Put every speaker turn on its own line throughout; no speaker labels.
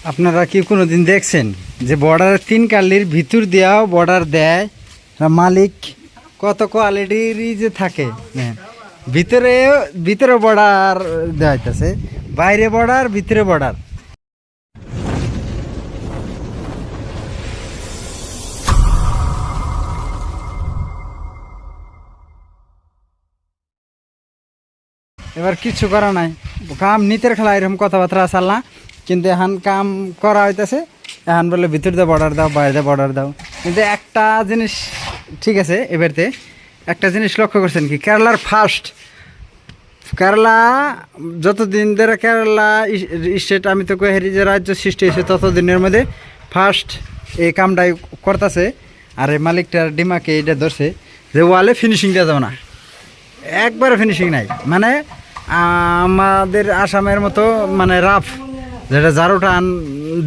আপনারা কি কোনোদিন দেখছেন যে বর্ডারের 3 কালির ভিতর দিয়েও বর্ডার দেয় মালিক? কত কোয়ালিটিরই যে থাকে। হ্যাঁ, ভিতরে ভিতরে বর্ডার দেওয়া হইতেছে, বাইরে বর্ডার, ভিতরে বর্ডার। এবার কিছু করা নাই, কাম নিতের খেলা এরকম কথাবার্তা আসাল না, কিন্তু এখন কাম করা হইতেছে। এখন বলে ভিতর দিয়ে বর্ডার দাও, বাইরে দিয়ে বর্ডার দাও। কিন্তু একটা জিনিস ঠিক আছে, এবারতে একটা জিনিস লক্ষ্য করছেন কি, কেরালার ফার্স্ট, কেরালা যতদিন ধরে কেরালা স্টেট, আমি তো কই যে রাজ্য সৃষ্টি হয়েছে ততদিনের মধ্যে ফার্স্ট এই কামটাই করতেছে। আর এই মালিকটার ডিমাকে এটা ধরছে যে ওয়ালে ফিনিশিং দেওয়া যাবে না, একবারে ফিনিশিং নাই। মানে আমাদের আসামের মতো মানে রাফ, যেটা জারো টান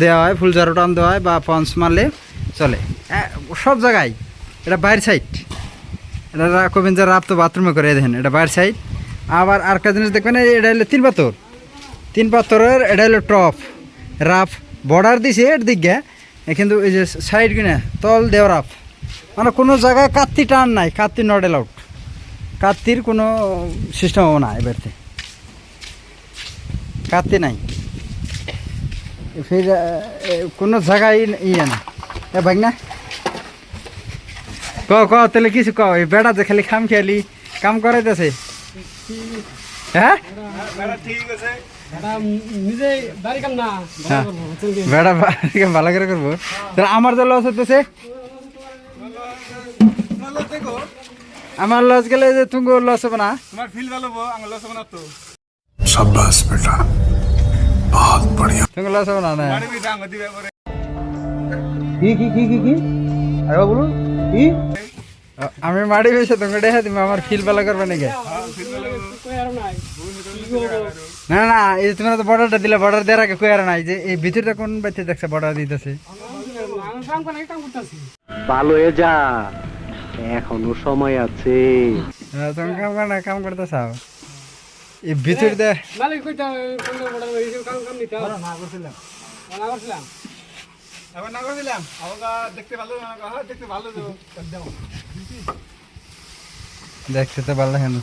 দেওয়া হয়, ফুল জারো টান দেওয়া হয় বা পঞ্চ মারলে চলে সব জায়গায়। এটা বাইর সাইড, এটা কবেন যে রাফ তো বাথরুমে করে দেখেন, এটা বাইর সাইড। আবার আরেকটা জিনিস দেখবেন, এটা হলো 3 পাথর, 3 পাথরের এটা হলো টপ রাফ। বর্ডার দিছে এর দিকে, কিন্তু এই যে সাইড কিনে তল দেওয়া রাফ। মানে কোনো জায়গায় কাত্তি টান নাই, কাত্তি নট অ্যালাউড, কাত্তির কোনো সিস্টেমও না। এবারতে কাত্তি নাই, ফির কোনো জায়গায় ইয়ে না। এ ভাই না ক তাহলে কিছু ক, এই বেড়া যে খালি খাম খেয়ালি কাম করাইতেছে। হ্যাঁ, বেড়া ভালো করে করবো, আমার যে লস হইতেছে, আমার লস গেলে যে তুমি লস হবে না, তোমার ফিল ভালো হবে, আমার লস হবে না তো। শাবাশ বেটা, বহুত বড়িয়া। তুমি লস হবে না না? কি কি কি কি কি আরে বলুন কি? আমি মাড়ি বেশে তোমাকে দেখা তুমি আমার ফিল ভালো করবে নাকি? না না, এই তোমরা তো বর্ডারটা দিলে, বর্ডার দেওয়ার আগে কই আর নাই যে এই ভিতরটা কোন বাইতে দেখছে বর্ডার দিতেছে।
ভালো হয়ে যা, এখনো সময় আছে।
তুমি কাম কর না, কাম করতে চাও এই ভিতর দে। দেখতে তো ভালো লাগে না।